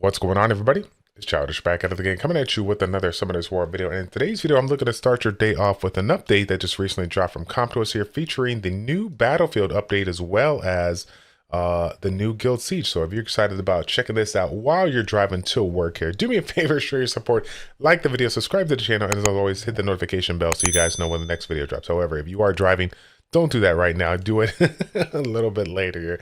What's going on, everybody? It's Childish back out of the game, coming at you with another Summoners War video. And in today's video, I'm looking to start your day off with an update that just recently dropped from Chronicles here, featuring the new Battlefield update as well as the new Guild Siege. So if you're excited about checking this out while you're driving to work here, do me a favor, show your support, like the video, subscribe to the channel, and as always, hit the notification bell so you guys know when the next video drops. However, if you are driving, don't do that right now. Do it a little bit later here.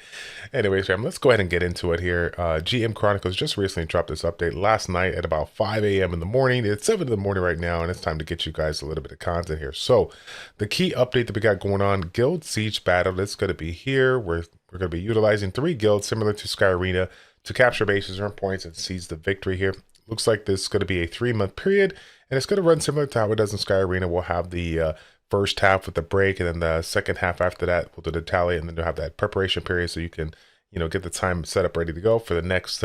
Anyways, fam, let's go ahead and get into it here. GM Chronicles just recently dropped this update last night at about 5 a.m. in the morning. It's 7 in the morning right now, and it's time to get you guys a little bit of content here. So the key update that we got going on, Guild Siege Battle, that's going to be here. We're going to be utilizing 3 guilds similar to Sky Arena to capture bases, earn points, and seize the victory here. Looks like this is going to be a 3-month period, and it's going to run similar to how it does in Sky Arena. We'll have the first half with the break, and then the second half after that we'll do the tally, and then you'll have that preparation period so you can, you know, get the time set up ready to go for the next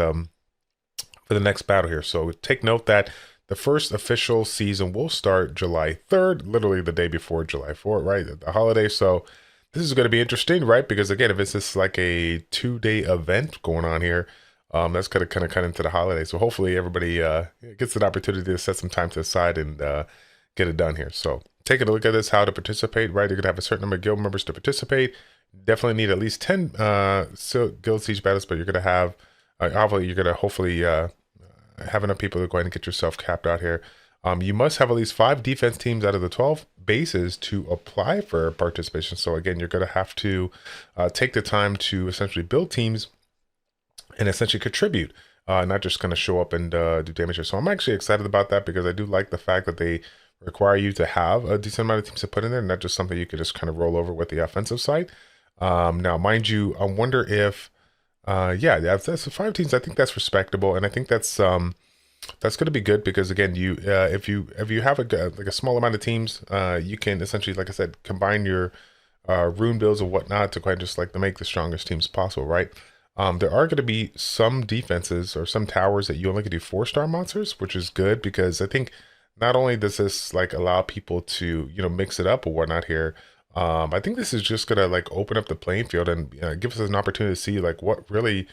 battle here. So take note that the first official season will start July 3rd, literally the day before July 4th, right, the holiday. So this is going to be interesting, right? Because again, if it's just like a 2-day event going on here, that's going to kind of cut into the holiday. So hopefully everybody gets an opportunity to set some time to the side and get it done here. So taking a look at this, how to participate, right? You're going to have a certain number of guild members to participate. Definitely need at least 10 guild siege battles, but you're going to have, obviously, you're going to hopefully have enough people to go ahead and get yourself capped out here. You must have at least 5 defense teams out of the 12 bases to apply for participation. So again, you're going to have to take the time to essentially build teams and essentially contribute, not just going to show up and do damage here. So I'm actually excited about that because I do like the fact that they require you to have a decent amount of teams to put in there, not just something you could just kind of roll over with the offensive side. Now, mind you, I wonder if, yeah, that's 5 teams. I think that's respectable, and I think that's going to be good because again, you if you have like a small amount of teams, you can essentially, like I said, combine your rune builds and whatnot to quite just like to make the strongest teams possible, right? There are going to be some defenses or some towers that you only can do 4-star monsters, which is good because I think not only does this like allow people to, you know, mix it up or whatnot here, I think this is just gonna like open up the playing field and give us an opportunity to see like what really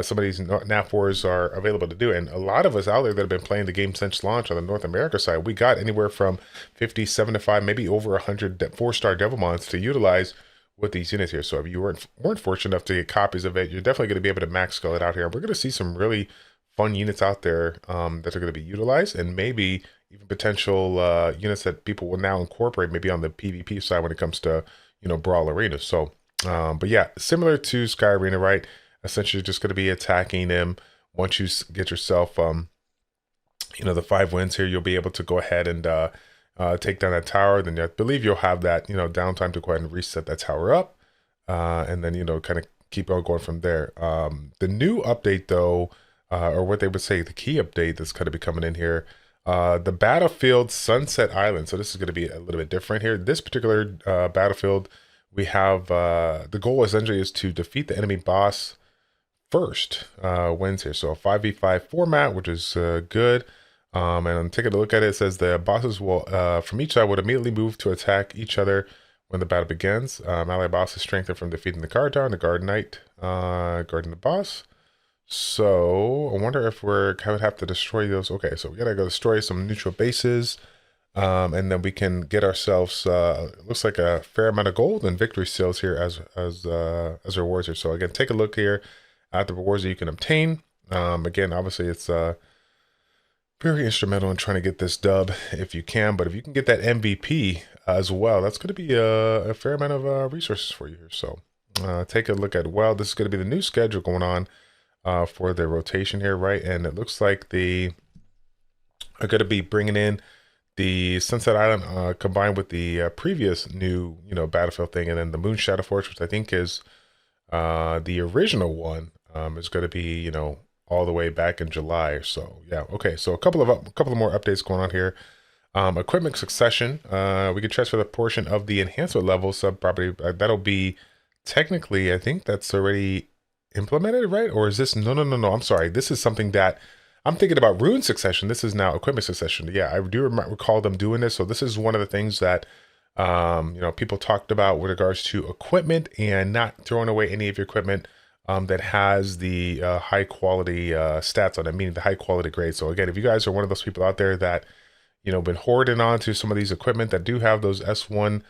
some of these NAF wars are available to do. And a lot of us out there that have been playing the game since launch on the North America side, we got anywhere from 50, 75, maybe over 100 4-star Devilmons to utilize with these units here. So if you weren't fortunate enough to get copies of it, you're definitely going to be able to max scale it out here. And we're going to see some really fun units out there that are going to be utilized, and maybe even potential units that people will now incorporate maybe on the PvP side when it comes to, you know, Brawl Arena. So, but yeah, similar to Sky Arena, right? Essentially just going to be attacking them. Once you get yourself, you know, the 5 wins here, you'll be able to go ahead and take down that tower. Then I believe you'll have that, you know, downtime to go ahead and reset that tower up. And then, you know, kind of keep on going from there. The new update though, or what they would say, the key update that's going to be coming in here, the Battlefield Sunset Island. So this is going to be a little bit different here. This particular battlefield, we have the goal essentially is to defeat the enemy boss first, wins here. So a 5v5 format, which is good. And I'm taking a look at it. It says the bosses will from each side would immediately move to attack each other when the battle begins. Ally boss is strengthened from defeating the guard tower and the guard knight guarding the boss. So I wonder if we're kind of have to destroy those. Okay, so we gotta go destroy some neutral bases, and then we can get ourselves looks like a fair amount of gold and victory seals here as rewards here. So again, take a look here at the rewards that you can obtain. Again, obviously it's very instrumental in trying to get this dub if you can, but if you can get that MVP as well, that's going to be a fair amount of resources for you here. So take a look at, well, this is going to be the new schedule going on for the rotation here, right? And it looks like they are going to be bringing in the Sunset Island combined with the previous new, you know, Battlefield thing, and then the Moon Shadow Forge, which I think is the original one, is going to be, you know, all the way back in July. So yeah, okay. So a couple of more updates going on here. Equipment succession. We can transfer the portion of the enhancement level sub property. That'll be technically, I think that's already implemented, right? Or is this, no, I'm sorry, this is something that I'm thinking about. Rune succession. This is now equipment succession. Yeah, I do recall them doing this. So this is one of the things that you know, people talked about with regards to equipment and not throwing away any of your equipment that has the high quality stats on it, meaning the high quality grade. So again, if you guys are one of those people out there that, been hoarding on to some of these equipment that do have those S1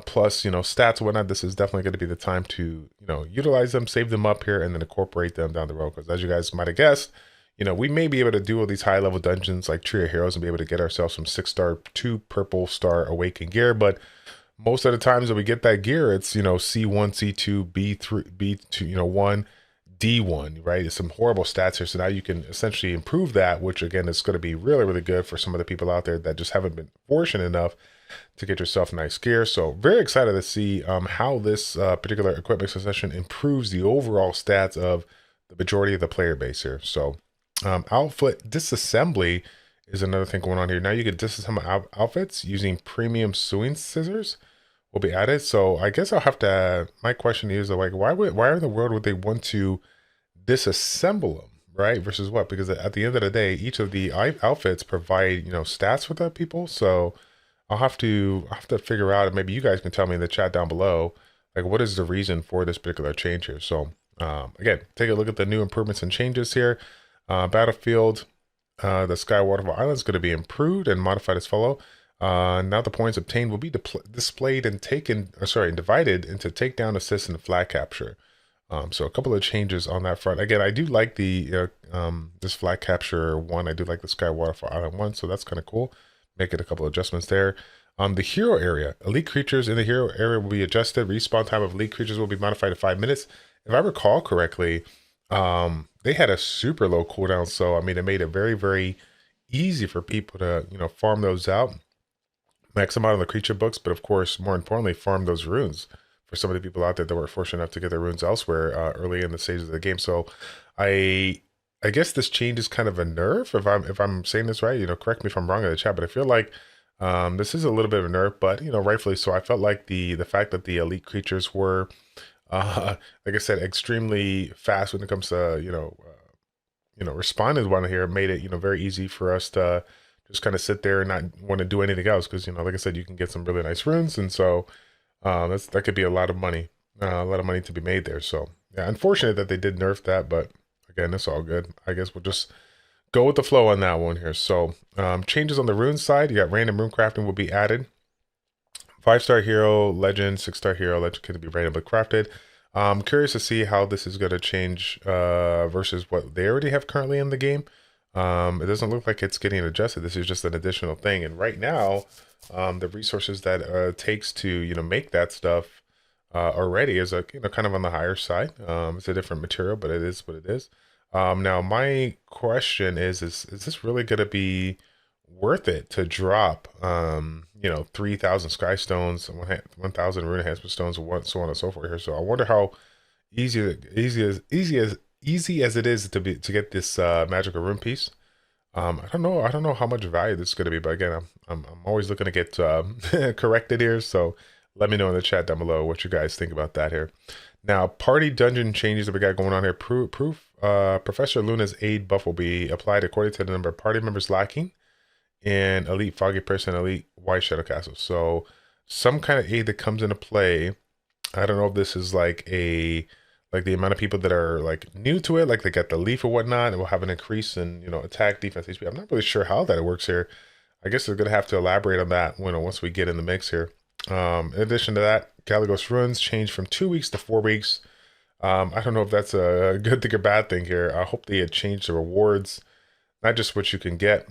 plus, stats and whatnot, this is definitely going to be the time to, utilize them, save them up here, and then incorporate them down the road. Because as you guys might have guessed, we may be able to do all these high level dungeons like Tree of Heroes and be able to get ourselves some 6-star, 2 purple star awakened gear. But most of the times that we get that gear, it's, C1, C2, B3, B2, 1, D1, right? It's some horrible stats here. So now you can essentially improve that, which again is going to be really, really good for some of the people out there that just haven't been fortunate enough to get yourself nice gear. So very excited to see how this particular equipment succession improves the overall stats of the majority of the player base here. So outfit disassembly is another thing going on here. Now you can disassemble outfits using premium sewing scissors will be added. So I guess I'll have to, my question is like, why in the world would they want to disassemble them, right? Versus what? Because at the end of the day, each of the outfits provide, stats for the people. So I'll have to figure out, and maybe you guys can tell me in the chat down below, like what is the reason for this particular change here. So again, take a look at the new improvements and changes here. Battlefield, the Sky Waterfall Island is going to be improved and modified as follow. Now the points obtained will be displayed and divided into takedown, assist, and flag capture. So a couple of changes on that front. Again, I do like the this flag capture one. I do like the Sky Waterfall Island one, so that's kind of cool. Making a couple of adjustments there. The hero area, elite creatures in the hero area will be adjusted. Respawn time of elite creatures will be modified to 5 minutes. If I recall correctly, they had a super low cooldown, so I mean, it made it very, very easy for people to farm those out, max them out on the creature books, but of course, more importantly, farm those runes for some of the people out there that were fortunate enough to get their runes elsewhere early in the stages of the game. So I guess this change is kind of a nerf, if I'm saying this right. Correct me if I'm wrong in the chat, but I feel like this is a little bit of a nerf, but rightfully so. I felt like the fact that the elite creatures were like I said, extremely fast when it comes to responding one here, made it very easy for us to just kind of sit there and not want to do anything else, because like I said, you can get some really nice runes, and so that could be a lot of money to be made there. So yeah, unfortunate that they did nerf that, but again, it's all good. I guess we'll just go with the flow on that one here. So changes on the rune side, you got random rune crafting will be added. 5-star hero, legend, 6-star hero, legend can be randomly crafted. I'm curious to see how this is going to change versus what they already have currently in the game. It doesn't look like it's getting adjusted. This is just an additional thing. And right now, the resources that it takes to make that stuff already is kind of on the higher side. It's a different material, but it is what it is. Now my question is this really going to be worth it to drop 3,000 sky stones, 1,000 rune enhancement stones, and so on and so forth here? So I wonder how easy as it is to get this magical rune piece. I don't know how much value this is going to be, but again, I'm always looking to get corrected here. So let me know in the chat down below what you guys think about that here. Now, party dungeon changes that we got going on here. Professor Luna's aid buff will be applied according to the number of party members lacking in elite foggy person, elite white shadow castle. So some kind of aid that comes into play. I don't know if this is like the amount of people that are like new to it, like they get the leaf or whatnot, and will have an increase in attack, defense, HP. I'm not really sure how that works here. I guess they're gonna have to elaborate on that once we get in the mix here. In addition to that, Galagos runes change from 2 weeks to 4 weeks. I don't know if that's a good thing or bad thing here. I hope they had changed the rewards, not just what you can get,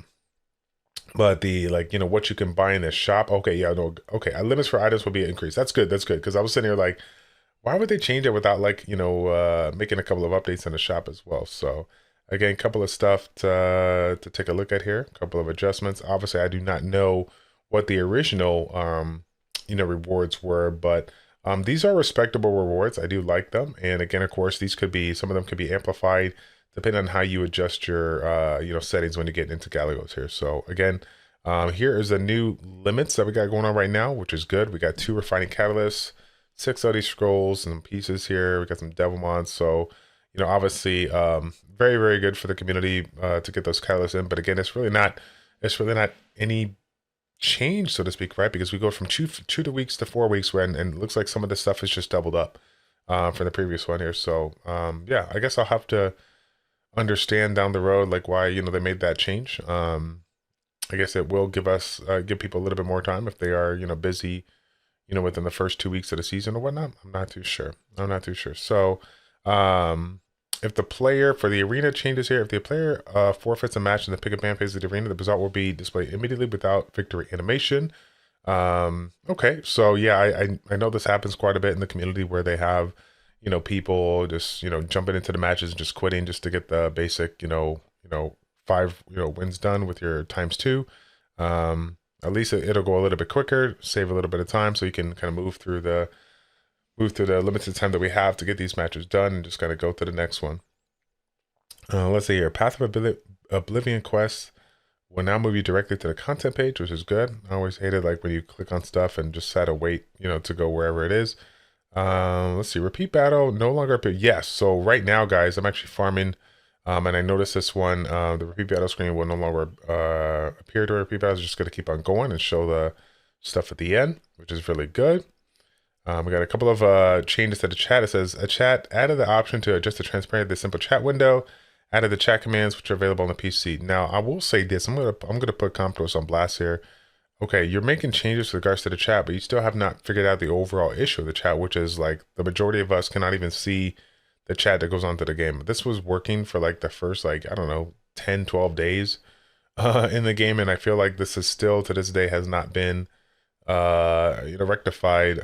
but the what you can buy in the shop. Okay, yeah, no, okay. Limits for items will be increased. That's good. That's good, because I was sitting here like, why would they change it without making a couple of updates in the shop as well? So again, a couple of stuff to take a look at here. A couple of adjustments. Obviously, I do not know what the original rewards were, but these are respectable rewards. I do like them. And again, of course, some of them could be amplified depending on how you adjust your settings when you get into Galagos here. So again, here is the new limits that we got going on right now, which is good. We got 2 refining catalysts, 6 Elder Scrolls and pieces here. We got some devil mods. So obviously very, very good for the community to get those catalysts in. But again, it's really not any change, so to speak, right? Because we go from 2 weeks to 4 weeks, and it looks like some of this stuff is just doubled up. for the previous one here. So yeah, I guess I'll have to understand down the road like why they made that change. I guess it will give people a little bit more time if they are busy within the first 2 weeks of the season or whatnot. I'm not too sure. So, if the player for the arena changes here, if the player forfeits a match in the pick a ban phase of the arena, the result will be displayed immediately without victory animation. Okay, so yeah, I know this happens quite a bit in the community where they have people just jumping into the matches and just quitting just to get the basic 5 wins done with your ×2. At least it'll go a little bit quicker, save a little bit of time, so you can kind of move through the limited time that we have to get these matches done and just kind of go to the next one. Let's see here. Path of Oblivion quest will now move you directly to the content page, which is good. I always hated like when you click on stuff and just had to wait, to go wherever it is. Let's see. Repeat battle no longer appear. Yes. So right now, guys, I'm actually farming. And I noticed this one, the repeat battle screen will no longer appear during repeat battles. It's just going to keep on going and show the stuff at the end, which is really good. We got a couple of changes to the chat. It says, a chat added the option to adjust the transparency of the simple chat window, added the chat commands, which are available on the PC. Now, I will say this. I'm gonna put Comptos on blast here. Okay, you're making changes with regards to the chat, but you still have not figured out the overall issue of the chat, which is like the majority of us cannot even see the chat that goes on to the game. This was working for like the first, like, I don't know, 10, 12 days in the game. And I feel like this is still to this day has not been, rectified,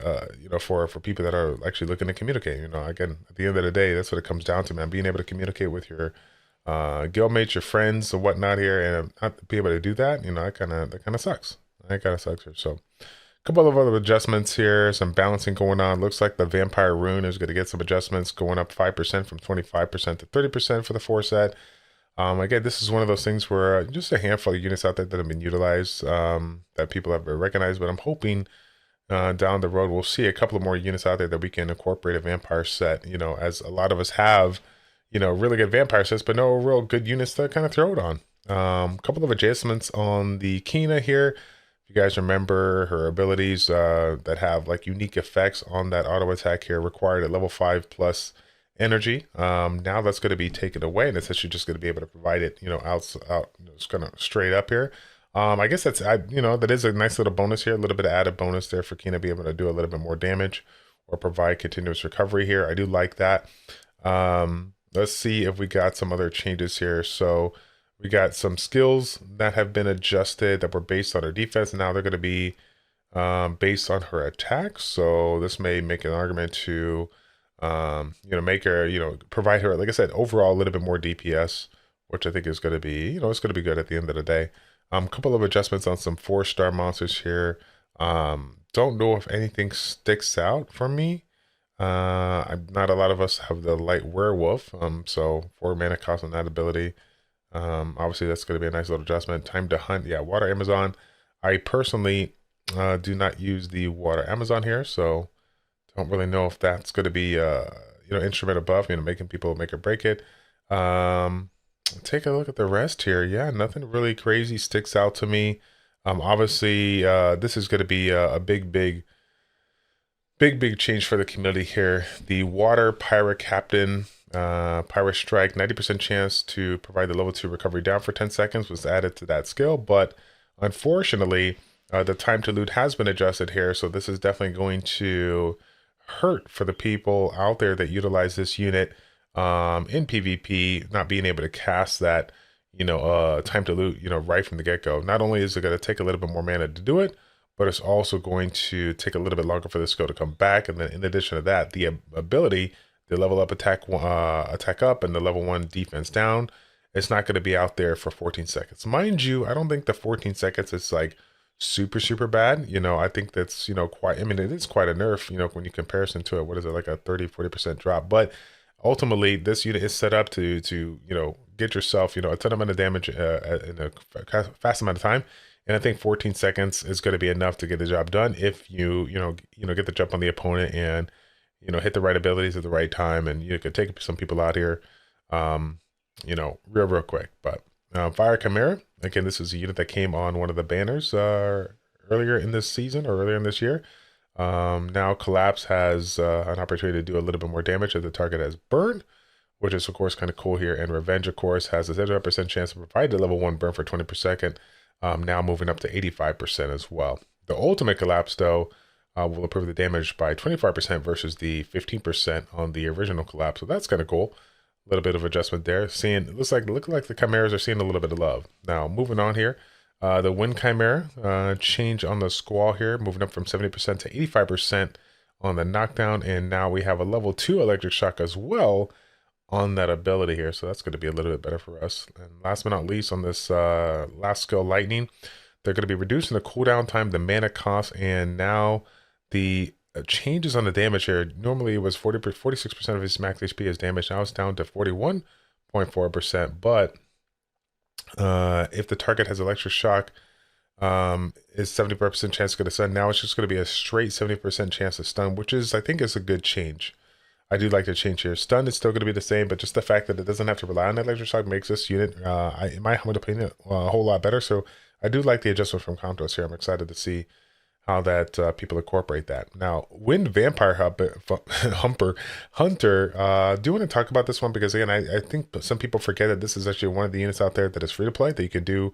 for people that are actually looking to communicate. Again, at the end of the day, that's what it comes down to, man. Being able to communicate with your guildmates, your friends, and whatnot here, and not be able to do that, that kind of sucks. That kind of sucks here. So, a couple of other adjustments here, some balancing going on. Looks like the Vampire Rune is going to get some adjustments, going up 5% from 25% to 30% for the 4 set. Again, this is one of those things where just a handful of units out there that have been utilized, that people have recognized, but I'm hoping down the road we'll see a couple of more units out there that we can incorporate a vampire set, as a lot of us have, really good vampire sets, but no real good units to kind of throw it on. A couple of adjustments on the Kina here. You guys remember her abilities that have like unique effects on that auto attack here required at level 5+ energy. Now that's going to be taken away, and it's actually just going to be able to provide it, out it's kind of straight up here. I guess that is a nice little bonus here, a little bit of added bonus there for Kina to be able to do a little bit more damage or provide continuous recovery here. I do like that. Let's see if we got some other changes here. So we got some skills that have been adjusted that were based on her defense. Now they're going to be based on her attacks. So this may make an argument to, make her, provide her, like I said, overall a little bit more DPS, which I think is going to be, it's going to be good at the end of the day. A couple of adjustments on some 4-star monsters here. Don't know if anything sticks out for me. Not a lot of us have the light werewolf. So 4 mana cost on that ability. Obviously that's going to be a nice little adjustment. Time to hunt. Yeah, water Amazon. I personally do not use the water Amazon here, so don't really know if that's going to be instrument above, making people make or break it. Take a look at the rest here. Yeah, nothing really crazy sticks out to me. Obviously this is going to be a big change for the community here. The water pirate captain, pirate strike, 90% chance to provide the level 2 recovery down for 10 seconds was added to that skill, but unfortunately the time to loot has been adjusted here, so this is definitely going to hurt for the people out there that utilize this unit in PvP, not being able to cast that time to loot right from the get-go. Not only is it going to take a little bit more mana to do it, but it's also going to take a little bit longer for the skill to come back. And then in addition to that, the ability, the level up attack up and the level 1 defense down, it's not going to be out there for 14 seconds. Mind you, I don't think the 14 seconds is like super bad. I think that's, quite, it is quite a nerf, when you comparison to it. What is it, like a 30-40% drop? But ultimately, this unit is set up to get yourself, a ton amount of damage in a fast amount of time. And I think 14 seconds is going to be enough to get the job done if you get the jump on the opponent and hit the right abilities at the right time, and you could take some people out here, real quick. But Fire Chimera, again, this is a unit that came on one of the banners earlier in this season or earlier in this year. Now Collapse has an opportunity to do a little bit more damage if the target has burn, which is of course kind of cool here. And Revenge, of course, has a 0% chance to provide the level 1 burn for 20 per second, now moving up to 85% as well. The ultimate Collapse, though, will improve the damage by 25% versus the 15% on the original Collapse. So that's kind of cool. A little bit of adjustment there. Look like the Chimeras are seeing a little bit of love. Now moving on here, the Wind Chimera change on the Squall here, moving up from 70% to 85% on the knockdown, and now we have a level 2 Electric Shock as well on that ability here, so that's going to be a little bit better for us. And last but not least, on this last skill, Lightning, they're going to be reducing the cooldown time, the mana cost, and now the changes on the damage here. Normally it was 46% of his max HP is damage. Now it's down to 41.4%. But if the target has Electric Shock, is 70% chance to get a stun. Now it's just going to be a straight 70% chance to stun, which is, I think, is a good change. I do like the change here. Stun is still going to be the same, but just the fact that it doesn't have to rely on Electric Shock makes this unit, in my humble opinion, a whole lot better. So I do like the adjustment from Comptos here. I'm excited to see how that people incorporate that. Now, Wind Vampire Hunter, do you want to talk about this one? Because again, I think some people forget that this is actually one of the units out there that is free to play that you can do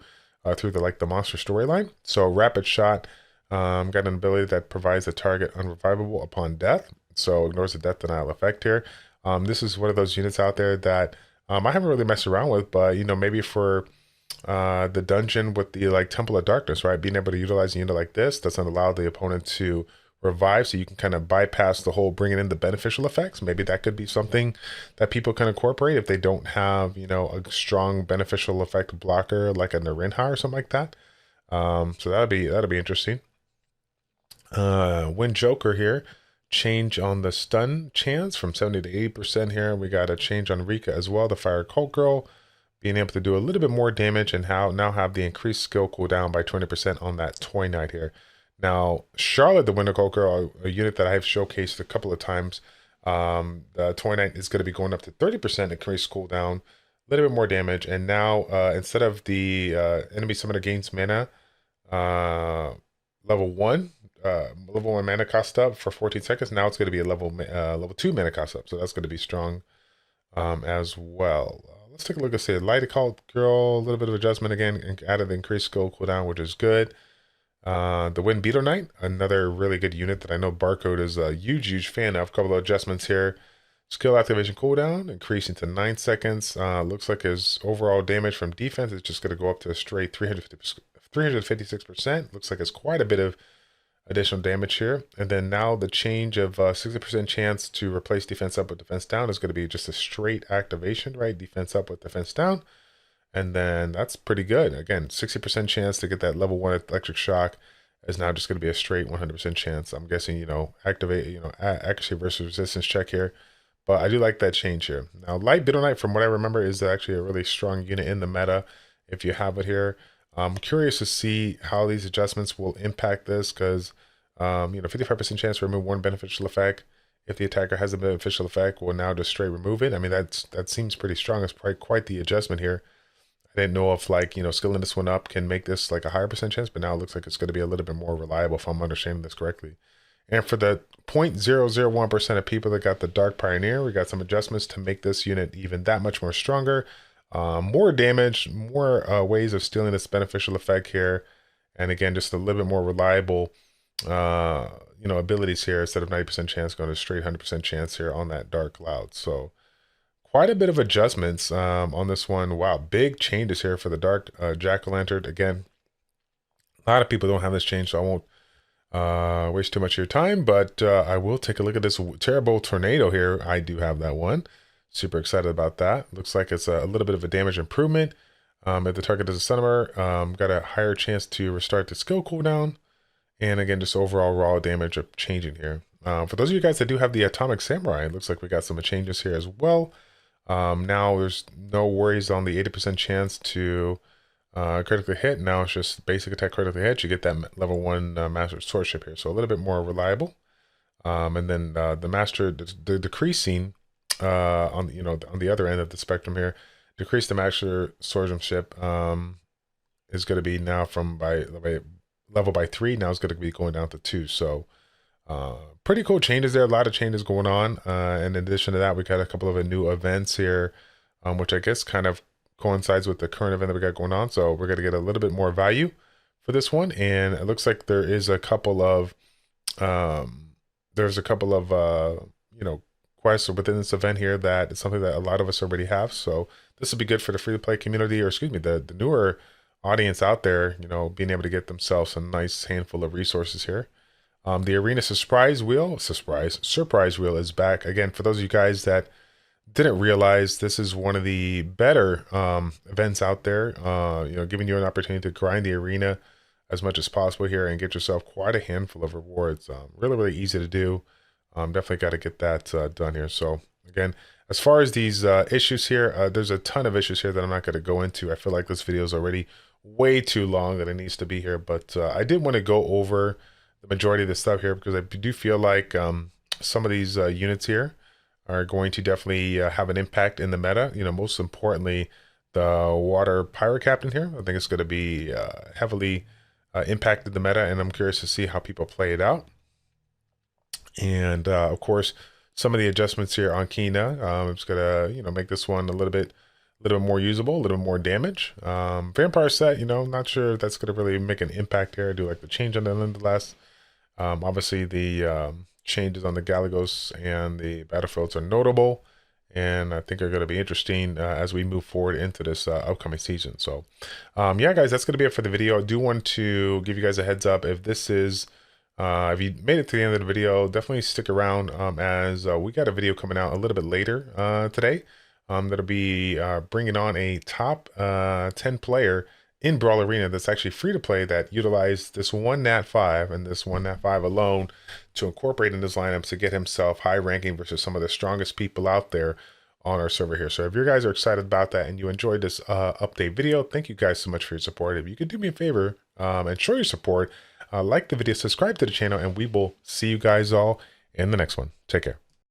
through the monster storyline. So Rapid Shot got an ability that provides the target unrevivable upon death. So ignores the death denial effect here. This is one of those units out there that I haven't really messed around with, but maybe for the dungeon with the Temple of Darkness, right? Being able to utilize a unit like this doesn't allow the opponent to revive, so you can kind of bypass the whole bringing in the beneficial effects. Maybe that could be something that people can incorporate if they don't have a strong beneficial effect blocker like a Narinha or something like that. So that'll be interesting. Wind Joker here, change on the stun chance from 70 to 80% here. We got a change on Rika as well, the Fire Cult Girl, being able to do a little bit more damage and now have the increased skill cooldown by 20% on that Toy Knight here. Now, Charlotte, the Winter Cult Girl, a unit that I've showcased a couple of times, the Toy Knight is going to be going up to 30% increased cooldown, a little bit more damage, and now instead of the enemy summoner gains mana, level 1 mana cost up for 14 seconds. Now it's going to be a level 2 mana cost up, so that's going to be strong as well. Let's take a look at say Light Cult Girl, a little bit of adjustment again, and added the increased skill cooldown, which is good. The Windbreaker Knight, another really good unit that I know Barcode is a huge fan of. A couple of adjustments here. Skill activation cooldown increasing to 9 seconds. Looks like his overall damage from defense is just going to go up to a straight 356%. Looks like it's quite a bit of additional damage here. And then now the change of 60% chance to replace defense up with defense down is going to be just a straight activation, right? Defense up with defense down. And then that's pretty good. Again, 60% chance to get that level 1 Electric Shock is now just going to be a straight 100% chance. I'm guessing, activate, accuracy versus resistance check here. But I do like that change here. Now, Light Bitter Knight, from what I remember, is actually a really strong unit in the meta if you have it here. I'm curious to see how these adjustments will impact this because, 55% chance to remove one beneficial effect. If the attacker has a beneficial effect, we'll now just straight remove it. I mean, that seems pretty strong. It's quite the adjustment here. I didn't know if skilling this one up can make this like a higher percent chance, but now it looks like it's going to be a little bit more reliable if I'm understanding this correctly. And for the 0.001% of people that got the Dark Pioneer, we got some adjustments to make this unit even that much more stronger. More damage, more ways of stealing this beneficial effect here. And again, just a little bit more reliable, abilities here instead of 90% chance going to straight 100% chance here on that Dark Cloud. So quite a bit of adjustments on this one. Wow, big changes here for the Dark Jack-o'-lantern. Again, a lot of people don't have this change, so I won't waste too much of your time, but I will take a look at this terrible tornado here. I do have that one. Super excited about that. Looks like it's a little bit of a damage improvement. If the target is a summoner, got a higher chance to restart the skill cooldown. And again, just overall raw damage of changing here. For those of you guys that do have the Atomic Samurai, it looks like we got some changes here as well. Now there's no worries on the 80% chance to critically hit. Now it's just basic attack critically hit. You get that level 1 Master Swordship here, so a little bit more reliable. And then the Master, the decreasing on the other end of the spectrum here, decrease the Master Swordsmanship is going to be now from level by 3. Now it's going to be going down to 2. So Pretty cool changes there. A lot of changes going on. In addition to that, we got a couple of new events here, which I guess kind of coincides with the current event that we got going on. So we're going to get a little bit more value for this one. And it looks like there is a couple of, quests within this event here that is something that a lot of us already have. So this will be good for the free-to-play community, or excuse me, the newer audience out there, being able to get themselves a nice handful of resources here. The arena surprise wheel is back again. For those of you guys that didn't realize, this is one of the better events out there. Giving you an opportunity to grind the arena as much as possible here and get yourself quite a handful of rewards. Really easy to do. Definitely got to get that done here. So again, as far as these issues here, there's a ton of issues here that I'm not going to go into. I feel like this video is already way too long that it needs to be here, but I did want to go over the majority of this stuff here because I do feel like some of these units here are going to definitely have an impact in the meta. Most importantly, the water pirate captain here, I think it's going to be heavily impacted the meta, and I'm curious to see how people play it out. And of course, some of the adjustments here on Kina, it's gonna make this one a little bit more usable, a little more damage. Vampire set, not sure if that's gonna really make an impact here. I do like the change on the nonetheless. Obviously the changes on the Galagos and the battlefields are notable, and I think are going to be interesting as we move forward into this upcoming season. So yeah, guys, that's going to be it for the video. I do want to give you guys a heads up. If this is if you made it to the end of the video, definitely stick around as we got a video coming out a little bit later today that'll be bringing on a top 10 player in Brawl Arena that's actually free to play, that utilize this one Nat 5 and this one Nat 5 alone to incorporate in his lineups to get himself high ranking versus some of the strongest people out there on our server here. So if you guys are excited about that and you enjoyed this update video, thank you guys so much for your support. If you could do me a favor and show your support, like the video, subscribe to the channel, and we will see you guys all in the next one. Take care.